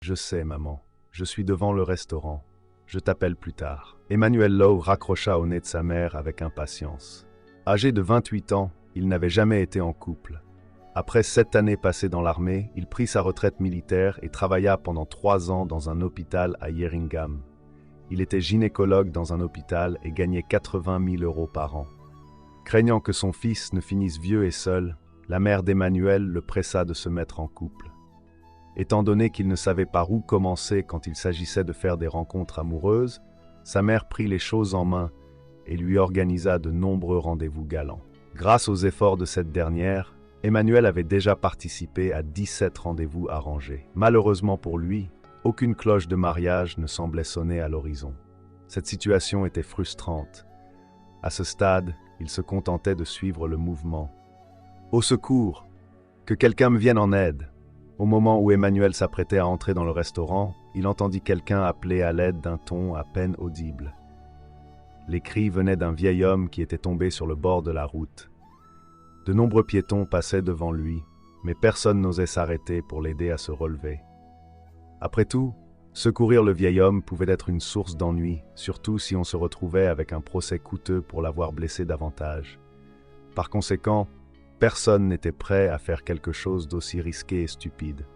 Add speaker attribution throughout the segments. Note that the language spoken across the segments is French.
Speaker 1: Je sais, maman. Je suis devant le restaurant. Je t'appelle plus tard. Emmanuel Lowe raccrocha au nez de sa mère avec impatience. Âgé de 28 ans, il n'avait jamais été en couple. Après 7 années passées dans l'armée, il prit sa retraite militaire et travailla pendant 3 ans dans un hôpital à Yeringham. Il était gynécologue dans un hôpital et gagnait 80 000 € par an. Craignant que son fils ne finisse vieux et seul, la mère d'Emmanuel le pressa de se mettre en couple. Étant donné qu'il ne savait par où commencer quand il s'agissait de faire des rencontres amoureuses, sa mère prit les choses en main et lui organisa de nombreux rendez-vous galants. Grâce aux efforts de cette dernière, Emmanuel avait déjà participé à 17 rendez-vous arrangés. Malheureusement pour lui, aucune cloche de mariage ne semblait sonner à l'horizon. Cette situation était frustrante. À ce stade, il se contentait de suivre le mouvement. « Au secours! Que quelqu'un me vienne en aide !» Au moment où Emmanuel s'apprêtait à entrer dans le restaurant, il entendit quelqu'un appeler à l'aide d'un ton à peine audible. Les cris venaient d'un vieil homme qui était tombé sur le bord de la route. De nombreux piétons passaient devant lui, mais personne n'osait s'arrêter pour l'aider à se relever. Après tout, secourir le vieil homme pouvait être une source d'ennui, surtout si on se retrouvait avec un procès coûteux pour l'avoir blessé davantage. Par conséquent, personne n'était prêt à faire quelque chose d'aussi risqué et stupide.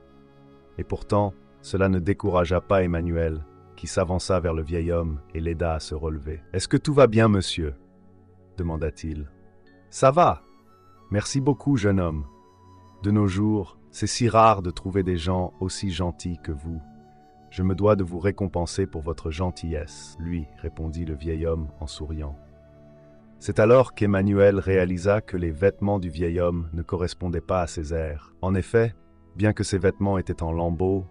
Speaker 1: Et pourtant, cela ne découragea pas Emmanuel, qui s'avança vers le vieil homme et l'aida à se relever. « Est-ce que tout va bien, monsieur ?» demanda-t-il. « Ça va. Merci beaucoup, jeune homme. De nos jours, c'est si rare de trouver des gens aussi gentils que vous. Je me dois de vous récompenser pour votre gentillesse, lui, répondit le vieil homme en souriant. C'est alors qu'Emmanuel réalisa que les vêtements du vieil homme ne correspondaient pas à ses airs. En effet, bien que ses vêtements étaient en lambeaux,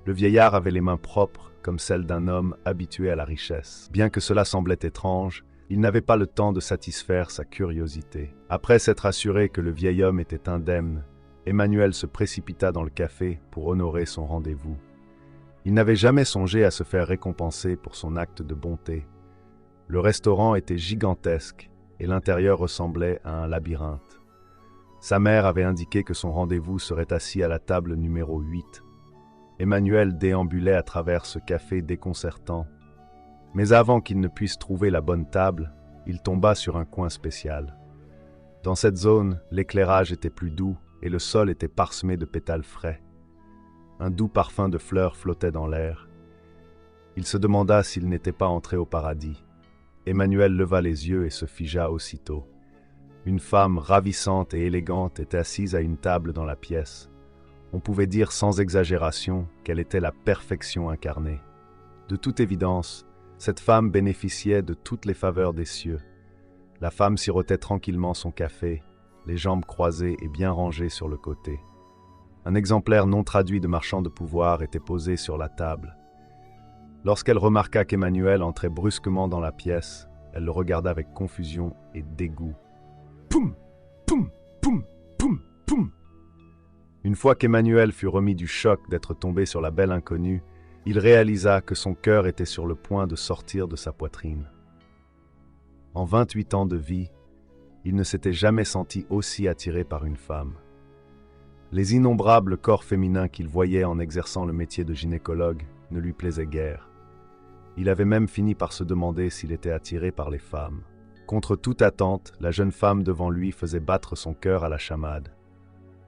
Speaker 1: le vieillard avait les mains propres comme celles d'un homme habitué à la richesse. Bien que cela semblait étrange, il n'avait pas le temps de satisfaire sa curiosité. Après s'être assuré que le vieil homme était indemne, Emmanuel se précipita dans le café pour honorer son rendez-vous. Il n'avait jamais songé à se faire récompenser pour son acte de bonté. Le restaurant était gigantesque et l'intérieur ressemblait à un labyrinthe. Sa mère avait indiqué que son rendez-vous serait assis à la table numéro 8. Emmanuel déambulait à travers ce café déconcertant. Mais avant qu'il ne puisse trouver la bonne table, il tomba sur un coin spécial. Dans cette zone, l'éclairage était plus doux et le sol était parsemé de pétales frais. Un doux parfum de fleurs flottait dans l'air. Il se demanda s'il n'était pas entré au paradis. Emmanuel leva les yeux et se figea aussitôt. Une femme ravissante et élégante était assise à une table dans la pièce. On pouvait dire sans exagération qu'elle était la perfection incarnée. De toute évidence, cette femme bénéficiait de toutes les faveurs des cieux. La femme sirotait tranquillement son café, les jambes croisées et bien rangées sur le côté. Un exemplaire non traduit de Marchand de pouvoir était posé sur la table. Lorsqu'elle remarqua qu'Emmanuel entrait brusquement dans la pièce, elle le regarda avec confusion et dégoût. Poum! Poum! Poum! Poum! Poum! Une fois qu'Emmanuel fut remis du choc d'être tombé sur la belle inconnue, il réalisa que son cœur était sur le point de sortir de sa poitrine. En 28 ans de vie, il ne s'était jamais senti aussi attiré par une femme. Les innombrables corps féminins qu'il voyait en exerçant le métier de gynécologue ne lui plaisaient guère. Il avait même fini par se demander s'il était attiré par les femmes. Contre toute attente, la jeune femme devant lui faisait battre son cœur à la chamade.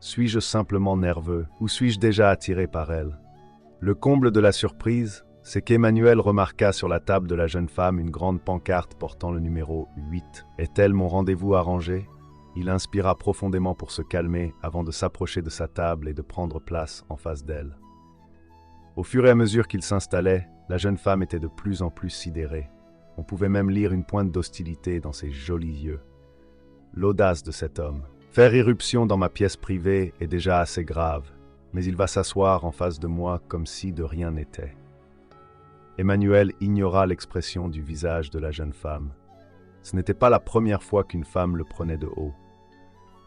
Speaker 1: Suis-je simplement nerveux ou suis-je déjà attiré par elle ? Le comble de la surprise, c'est qu'Emmanuel remarqua sur la table de la jeune femme une grande pancarte portant le numéro 8. « Est-elle mon rendez-vous arrangé ?» Il inspira profondément pour se calmer avant de s'approcher de sa table et de prendre place en face d'elle. Au fur et à mesure qu'il s'installait, la jeune femme était de plus en plus sidérée. On pouvait même lire une pointe d'hostilité dans ses jolis yeux. L'audace de cet homme. Faire irruption dans ma pièce privée est déjà assez grave, mais il va s'asseoir en face de moi comme si de rien n'était. Emmanuel ignora l'expression du visage de la jeune femme. Ce n'était pas la première fois qu'une femme le prenait de haut.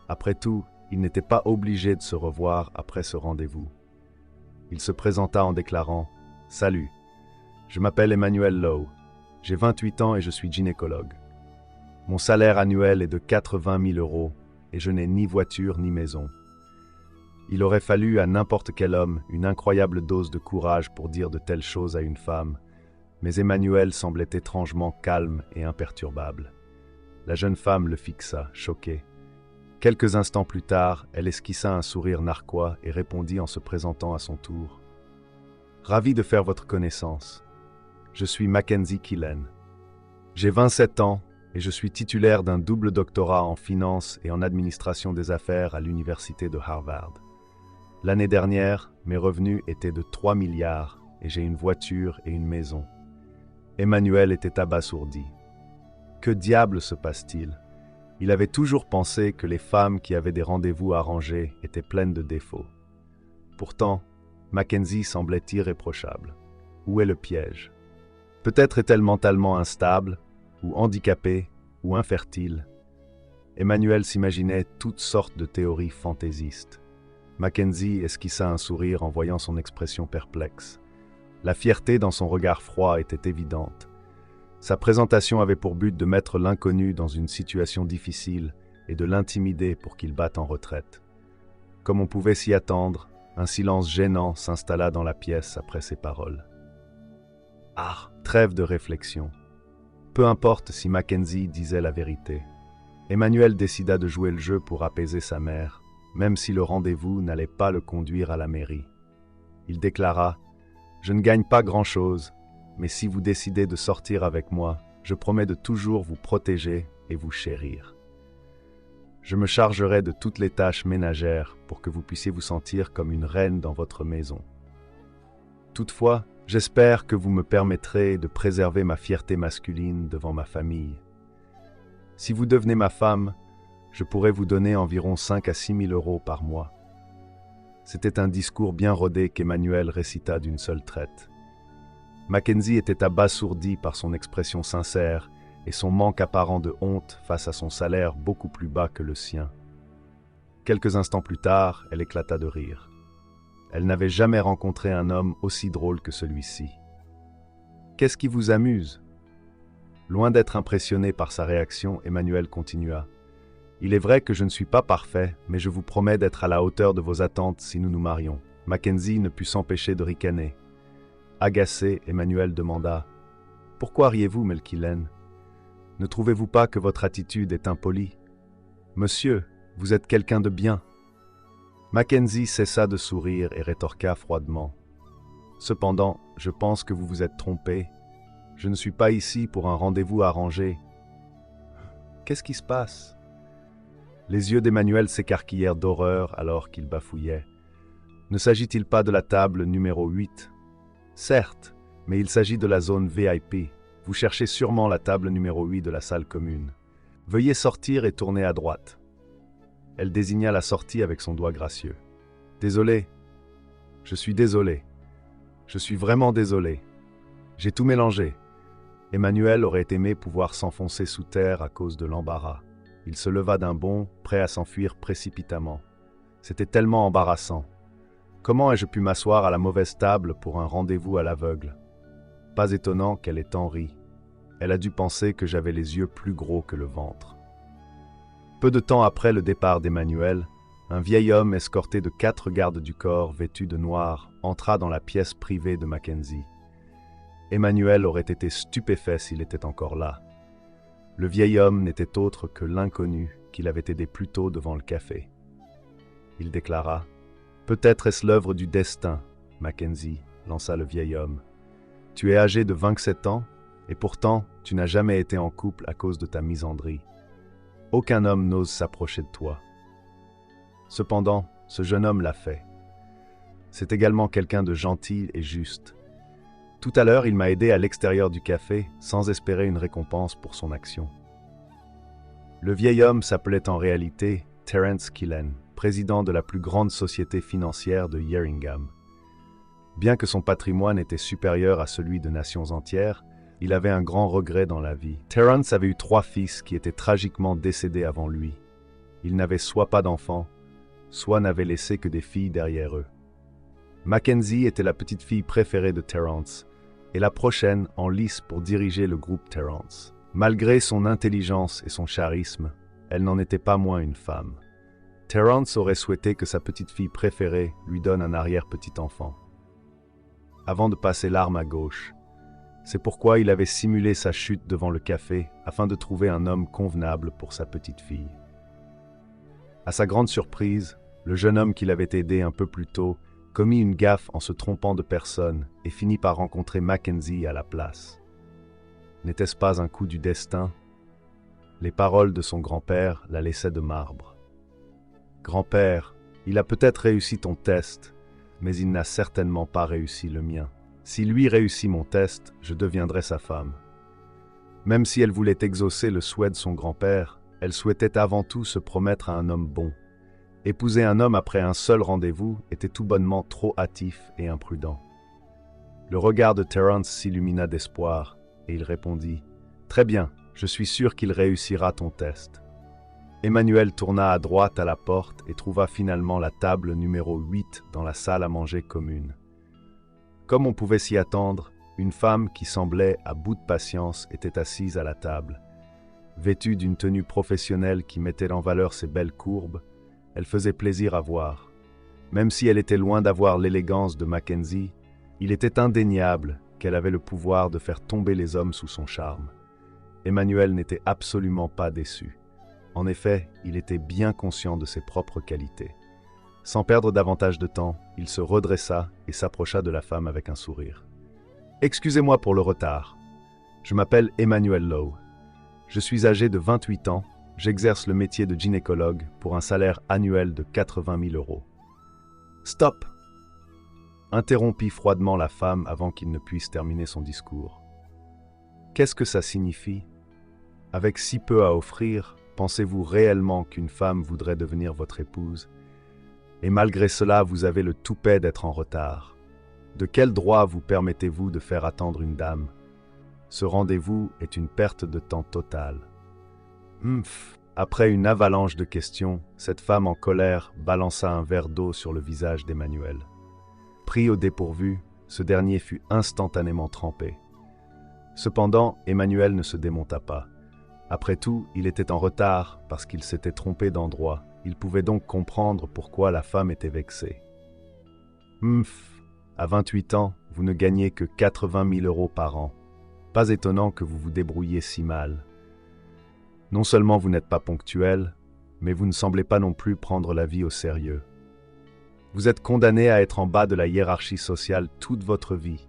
Speaker 1: Après tout, il n'était pas obligé de se revoir après ce rendez-vous. Il se présenta en déclarant « Salut, je m'appelle Emmanuel Lowe, j'ai 28 ans et je suis gynécologue. Mon salaire annuel est de 80 000 € et je n'ai ni voiture ni maison. Il aurait fallu à n'importe quel homme une incroyable dose de courage pour dire de telles choses à une femme, mais Emmanuel semblait étrangement calme et imperturbable. La jeune femme le fixa, choquée. Quelques instants plus tard, elle esquissa un sourire narquois et répondit en se présentant à son tour. « Ravi de faire votre connaissance. Je suis Mackenzie Killen. J'ai 27 ans et je suis titulaire d'un double doctorat en finance et en administration des affaires à l'université de Harvard. L'année dernière, mes revenus étaient de 3 milliards et j'ai une voiture et une maison. » Emmanuel était abasourdi. Que diable se passe-t-il? Il avait toujours pensé que les femmes qui avaient des rendez-vous arrangés étaient pleines de défauts. Pourtant, Mackenzie semblait irréprochable. Où est le piège? Peut-être est-elle mentalement instable, ou handicapée, ou infertile. Emmanuel s'imaginait toutes sortes de théories fantaisistes. Mackenzie esquissa un sourire en voyant son expression perplexe. La fierté dans son regard froid était évidente. Sa présentation avait pour but de mettre l'inconnu dans une situation difficile et de l'intimider pour qu'il batte en retraite. Comme on pouvait s'y attendre, un silence gênant s'installa dans la pièce après ces paroles. Ah, trêve de réflexion. Peu importe si Mackenzie disait la vérité. Emmanuel décida de jouer le jeu pour apaiser sa mère, même si le rendez-vous n'allait pas le conduire à la mairie. Il déclara « Je ne gagne pas grand-chose, mais si vous décidez de sortir avec moi, je promets de toujours vous protéger et vous chérir. Je me chargerai de toutes les tâches ménagères pour que vous puissiez vous sentir comme une reine dans votre maison. Toutefois, j'espère que vous me permettrez de préserver ma fierté masculine devant ma famille. Si vous devenez ma femme, je pourrais vous donner environ 5 à 6 000 euros par mois. » C'était un discours bien rodé qu'Emmanuel récita d'une seule traite. Mackenzie était abasourdi par son expression sincère et son manque apparent de honte face à son salaire beaucoup plus bas que le sien. Quelques instants plus tard, elle éclata de rire. Elle n'avait jamais rencontré un homme aussi drôle que celui-ci. « Qu'est-ce qui vous amuse ?» Loin d'être impressionné par sa réaction, Emmanuel continua. « Il est vrai que je ne suis pas parfait, mais je vous promets d'être à la hauteur de vos attentes si nous nous marions. » Mackenzie ne put s'empêcher de ricaner. Agacé, Emmanuel demanda « Pourquoi riez-vous, Melkillen? Ne trouvez-vous pas que votre attitude est impolie? Monsieur, vous êtes quelqu'un de bien. » Mackenzie cessa de sourire et rétorqua froidement. « Cependant, je pense que vous vous êtes trompé. Je ne suis pas ici pour un rendez-vous arrangé. » Qu'est-ce qui se passe? Les yeux d'Emmanuel s'écarquillèrent d'horreur alors qu'il bafouillait. Ne s'agit-il pas de la table numéro 8? Certes, mais il s'agit de la zone VIP. Vous cherchez sûrement la table numéro 8 de la salle commune. Veuillez sortir et tourner à droite. Elle désigna la sortie avec son doigt gracieux. Désolé. Je suis désolé. Je suis vraiment désolé. J'ai tout mélangé. Emmanuel aurait aimé pouvoir s'enfoncer sous terre à cause de l'embarras. Il se leva d'un bond, prêt à s'enfuir précipitamment. C'était tellement embarrassant. Comment ai-je pu m'asseoir à la mauvaise table pour un rendez-vous à l'aveugle? Pas étonnant qu'elle ait tant ri. Elle a dû penser que j'avais les yeux plus gros que le ventre. Peu de temps après le départ d'Emmanuel, un vieil homme escorté de 4 gardes du corps vêtus de noir entra dans la pièce privée de Mackenzie. Emmanuel aurait été stupéfait s'il était encore là. Le vieil homme n'était autre que l'inconnu qu'il avait aidé plus tôt devant le café. Il déclara « Peut-être est-ce l'œuvre du destin, Mackenzie, lança le vieil homme. Tu es âgé de 27 ans, et pourtant tu n'as jamais été en couple à cause de ta misandrie. Aucun homme n'ose s'approcher de toi. Cependant, ce jeune homme l'a fait. C'est également quelqu'un de gentil et juste. Tout à l'heure, il m'a aidé à l'extérieur du café, sans espérer une récompense pour son action. » Le vieil homme s'appelait en réalité Terence Killen, président de la plus grande société financière de Yeringham. Bien que son patrimoine était supérieur à celui de nations entières, il avait un grand regret dans la vie. Terence avait eu 3 fils qui étaient tragiquement décédés avant lui. Il n'avait soit pas d'enfants, soit n'avait laissé que des filles derrière eux. Mackenzie était la petite fille préférée de Terence et la prochaine en lice pour diriger le groupe Terence. Malgré son intelligence et son charisme, elle n'en était pas moins une femme. Terence aurait souhaité que sa petite fille préférée lui donne un arrière-petit-enfant. Avant de passer l'arme à gauche, c'est pourquoi il avait simulé sa chute devant le café afin de trouver un homme convenable pour sa petite fille. À sa grande surprise, le jeune homme qui l'avait aidé un peu plus tôt commit une gaffe en se trompant de personne et finit par rencontrer Mackenzie à la place. N'était-ce pas un coup du destin? Les paroles de son grand-père la laissaient de marbre. « Grand-père, il a peut-être réussi ton test, mais il n'a certainement pas réussi le mien. Si lui réussit mon test, je deviendrai sa femme. » Même si elle voulait exaucer le souhait de son grand-père, elle souhaitait avant tout se promettre à un homme bon. Épouser un homme après un seul rendez-vous était tout bonnement trop hâtif et imprudent. Le regard de Terence s'illumina d'espoir, et il répondit « Très bien, je suis sûr qu'il réussira ton test. » Emmanuel tourna à droite à la porte et trouva finalement la table numéro 8 dans la salle à manger commune. Comme on pouvait s'y attendre, une femme qui semblait à bout de patience était assise à la table. Vêtue d'une tenue professionnelle qui mettait en valeur ses belles courbes, elle faisait plaisir à voir. Même si elle était loin d'avoir l'élégance de Mackenzie, il était indéniable qu'elle avait le pouvoir de faire tomber les hommes sous son charme. Emmanuel n'était absolument pas déçu. En effet, il était bien conscient de ses propres qualités. Sans perdre davantage de temps, il se redressa et s'approcha de la femme avec un sourire. « Excusez-moi pour le retard. Je m'appelle Emmanuel Lowe. Je suis âgé de 28 ans, j'exerce le métier de gynécologue pour un salaire annuel de 80 000 €. »« Stop !» interrompit froidement la femme avant qu'il ne puisse terminer son discours. « Qu'est-ce que ça signifie? Avec si peu à offrir, pensez-vous réellement qu'une femme voudrait devenir votre épouse? Et malgré cela, vous avez le toupet d'être en retard. De quel droit vous permettez-vous de faire attendre une dame? Ce rendez-vous est une perte de temps totale. » Après une avalanche de questions, cette femme en colère balança un verre d'eau sur le visage d'Emmanuel. Pris au dépourvu, ce dernier fut instantanément trempé. Cependant, Emmanuel ne se démonta pas. Après tout, il était en retard parce qu'il s'était trompé d'endroit. Il pouvait donc comprendre pourquoi la femme était vexée. À 28 ans, vous ne gagnez que 80 000 € par an. Pas étonnant que vous vous débrouilliez si mal. Non seulement vous n'êtes pas ponctuel, mais vous ne semblez pas non plus prendre la vie au sérieux. Vous êtes condamné à être en bas de la hiérarchie sociale toute votre vie.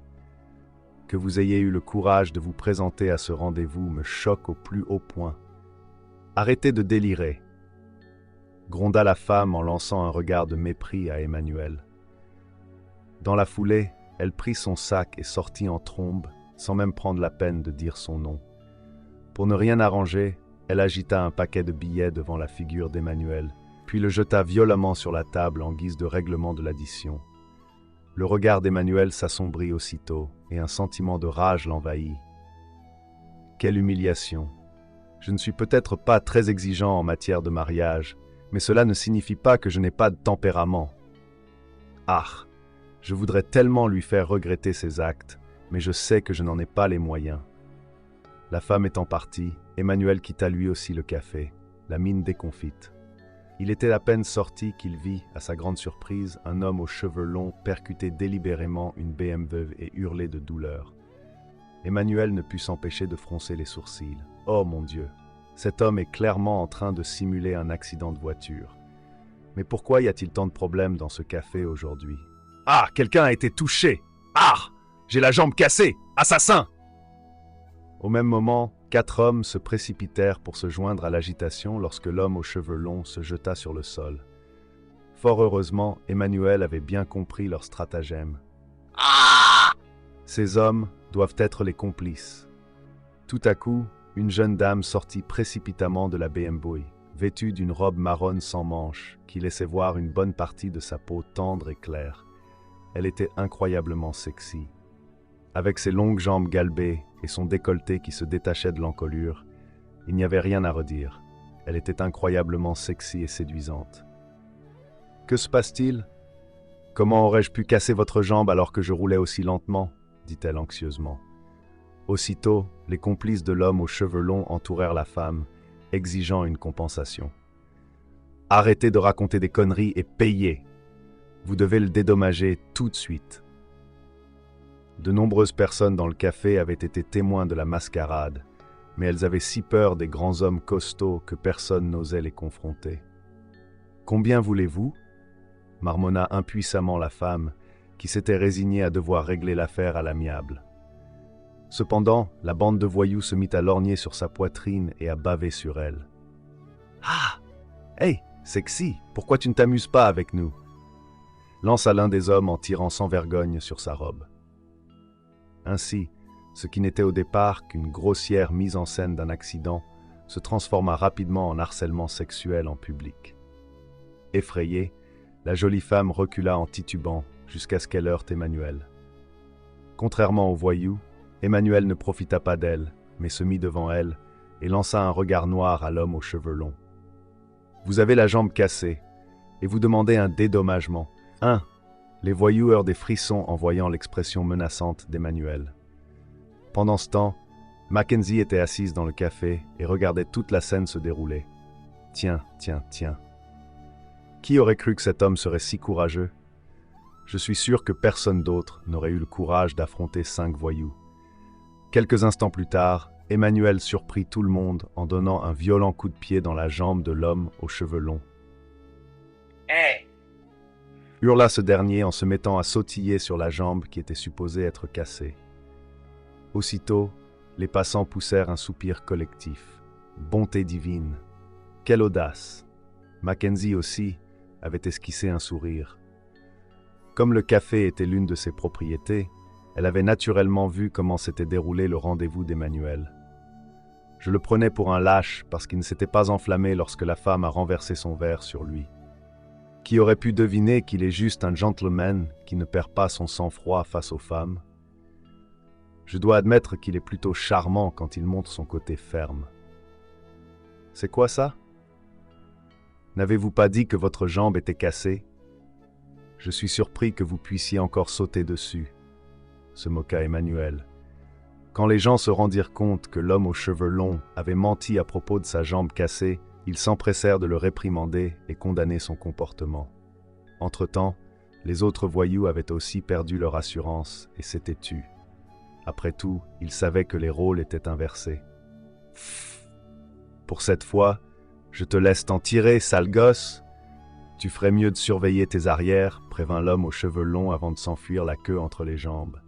Speaker 1: Que vous ayez eu le courage de vous présenter à ce rendez-vous me choque au plus haut point. Arrêtez de délirer, gronda la femme en lançant un regard de mépris à Emmanuel. Dans la foulée, elle prit son sac et sortit en trombe, sans même prendre la peine de dire son nom. Pour ne rien arranger, elle agita un paquet de billets devant la figure d'Emmanuel, puis le jeta violemment sur la table en guise de règlement de l'addition. Le regard d'Emmanuel s'assombrit aussitôt, et un sentiment de rage l'envahit. Quelle humiliation! Je ne suis peut-être pas très exigeant en matière de mariage, mais cela ne signifie pas que je n'ai pas de tempérament. Ah! Je voudrais tellement lui faire regretter ses actes, mais je sais que je n'en ai pas les moyens. La femme étant partie, Emmanuel quitta lui aussi le café, la mine déconfite. Il était à peine sorti qu'il vit, à sa grande surprise, un homme aux cheveux longs percuter délibérément une BMW et hurler de douleur. Emmanuel ne put s'empêcher de froncer les sourcils. Oh mon Dieu! Cet homme est clairement en train de simuler un accident de voiture. Mais pourquoi y a-t-il tant de problèmes dans ce café aujourd'hui? Ah! Quelqu'un a été touché! Ah! J'ai la jambe cassée! Assassin! Au même moment, 4 hommes se précipitèrent pour se joindre à l'agitation lorsque l'homme aux cheveux longs se jeta sur le sol. Fort heureusement, Emmanuel avait bien compris leur stratagème. Ces hommes doivent être les complices. Tout à coup, une jeune dame sortit précipitamment de la BMW, vêtue d'une robe marron sans manches, qui laissait voir une bonne partie de sa peau tendre et claire. Elle était incroyablement sexy. Avec ses longues jambes galbées et son décolleté qui se détachait de l'encolure, il n'y avait rien à redire. Elle était incroyablement sexy et séduisante. « Que se passe-t-il? Comment aurais-je pu casser votre jambe alors que je roulais aussi lentement ?» dit-elle anxieusement. Aussitôt, les complices de l'homme aux cheveux longs entourèrent la femme, exigeant une compensation. Arrêtez de raconter des conneries et payez. Vous devez le dédommager tout de suite. De nombreuses personnes dans le café avaient été témoins de la mascarade, mais elles avaient si peur des grands hommes costauds que personne n'osait les confronter. « Combien voulez-vous » marmonna impuissamment la femme, qui s'était résignée à devoir régler l'affaire à l'amiable. Cependant, la bande de voyous se mit à lorgner sur sa poitrine et à baver sur elle. « Ah! Hey, sexy, pourquoi tu ne t'amuses pas avec nous » lança l'un des hommes en tirant sans vergogne sur sa robe. Ainsi, ce qui n'était au départ qu'une grossière mise en scène d'un accident se transforma rapidement en harcèlement sexuel en public. Effrayée, la jolie femme recula en titubant jusqu'à ce qu'elle heurte Emmanuel. Contrairement au voyou, Emmanuel ne profita pas d'elle, mais se mit devant elle et lança un regard noir à l'homme aux cheveux longs. « Vous avez la jambe cassée, et vous demandez un dédommagement. » Les voyous eurent des frissons en voyant l'expression menaçante d'Emmanuel. Pendant ce temps, Mackenzie était assise dans le café et regardait toute la scène se dérouler. Tiens. Qui aurait cru que cet homme serait si courageux? Je suis sûr que personne d'autre n'aurait eu le courage d'affronter 5 voyous. Quelques instants plus tard, Emmanuel surprit tout le monde en donnant un violent coup de pied dans la jambe de l'homme aux cheveux longs. « Hé !» hurla ce dernier en se mettant à sautiller sur la jambe qui était supposée être cassée. Aussitôt, les passants poussèrent un soupir collectif. Bonté divine! Quelle audace! Mackenzie aussi avait esquissé un sourire. Comme le café était l'une de ses propriétés, elle avait naturellement vu comment s'était déroulé le rendez-vous d'Emmanuel. Je le prenais pour un lâche parce qu'il ne s'était pas enflammé lorsque la femme a renversé son verre sur lui. Qui aurait pu deviner qu'il est juste un gentleman qui ne perd pas son sang-froid face aux femmes? Je dois admettre qu'il est plutôt charmant quand il montre son côté ferme. C'est quoi ça? N'avez-vous pas dit que votre jambe était cassée? Je suis surpris que vous puissiez encore sauter dessus, se moqua Emmanuel. Quand les gens se rendirent compte que l'homme aux cheveux longs avait menti à propos de sa jambe cassée, ils s'empressèrent de le réprimander et condamner son comportement. Entre-temps, les autres voyous avaient aussi perdu leur assurance et s'étaient tus. Après tout, ils savaient que les rôles étaient inversés. « Pour cette fois, je te laisse t'en tirer, sale gosse. Tu ferais mieux de surveiller tes arrières, » prévint l'homme aux cheveux longs avant de s'enfuir la queue entre les jambes.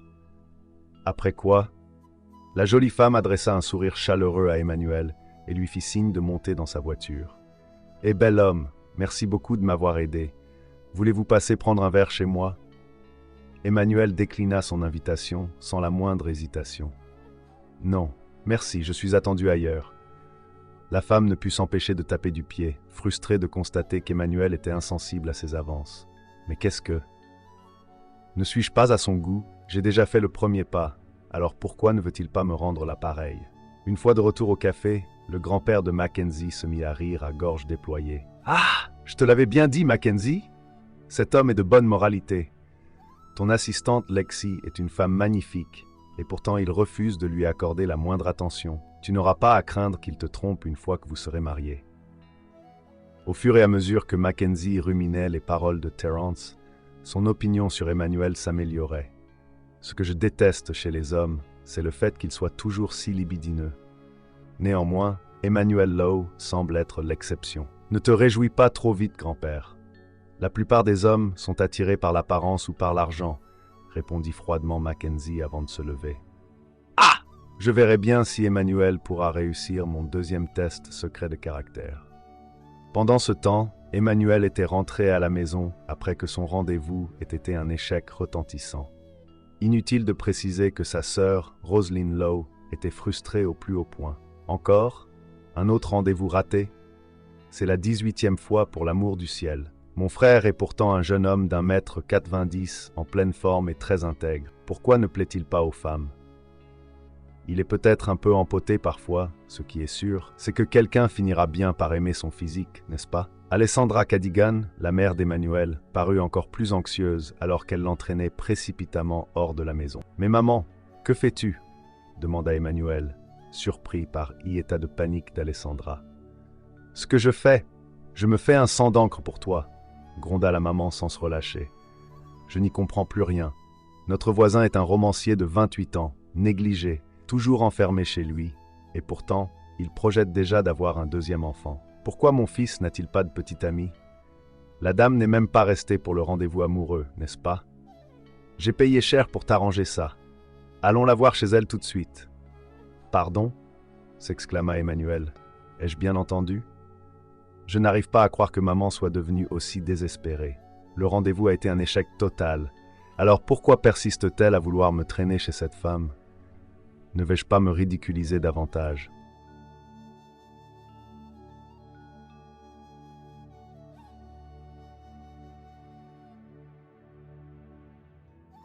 Speaker 1: Après quoi, la jolie femme adressa un sourire chaleureux à Emmanuel et lui fit signe de monter dans sa voiture. « Eh bel homme, merci beaucoup de m'avoir aidé. Voulez-vous passer prendre un verre chez moi ?» Emmanuel déclina son invitation sans la moindre hésitation. « Non, merci, je suis attendu ailleurs. » La femme ne put s'empêcher de taper du pied, frustrée de constater qu'Emmanuel était insensible à ses avances. Mais qu'est-ce que... Ne suis-je pas à son goût? J'ai déjà fait le premier pas, alors pourquoi ne veut-il pas me rendre l'appareil? Une fois de retour au café, le grand-père de Mackenzie se mit à rire à gorge déployée. « Ah! Je te l'avais bien dit, Mackenzie! Cet homme est de bonne moralité. Ton assistante Lexi est une femme magnifique, et pourtant il refuse de lui accorder la moindre attention. Tu n'auras pas à craindre qu'il te trompe une fois que vous serez mariés. » Au fur et à mesure que Mackenzie ruminait les paroles de Terence, son opinion sur Emmanuel s'améliorait. Ce que je déteste chez les hommes, c'est le fait qu'ils soient toujours si libidineux. Néanmoins, Emmanuel Lowe semble être l'exception. Ne te réjouis pas trop vite, grand-père. La plupart des hommes sont attirés par l'apparence ou par l'argent, répondit froidement Mackenzie avant de se lever. Ah! Je verrai bien si Emmanuel pourra réussir mon deuxième test secret de caractère. Pendant ce temps, Emmanuel était rentré à la maison après que son rendez-vous ait été un échec retentissant. Inutile de préciser que sa sœur, Roselyne Lowe, était frustrée au plus haut point. Encore? Un autre rendez-vous raté? C'est la 18e fois pour l'amour du ciel. Mon frère est pourtant un jeune homme d'1,90 m, en pleine forme et très intègre. Pourquoi ne plaît-il pas aux femmes? Il est peut-être un peu empoté parfois, ce qui est sûr, c'est que quelqu'un finira bien par aimer son physique, n'est-ce pas? Alessandra Cadigan, la mère d'Emmanuel, parut encore plus anxieuse alors qu'elle l'entraînait précipitamment hors de la maison. « Mais maman, que fais-tu » demanda Emmanuel, surpris par l'état de panique d'Alessandra. « Ce que je fais, Je me fais un sang d'encre pour toi, gronda la maman sans se relâcher. Je n'y comprends plus rien. Notre voisin est un romancier de 28 ans, négligé, toujours enfermé chez lui, et pourtant, il projette déjà d'avoir un deuxième enfant. Pourquoi mon fils n'a-t-il pas de petit ami? La dame n'est même pas restée pour le rendez-vous amoureux, n'est-ce pas? J'ai payé cher pour t'arranger ça. Allons la voir chez elle tout de suite. Pardon? S'exclama Emmanuel. Ai-je bien entendu? Je n'arrive pas à croire que maman soit devenue aussi désespérée. Le rendez-vous a été un échec total. Alors pourquoi persiste-t-elle à vouloir me traîner chez cette femme? Ne vais-je pas me ridiculiser davantage?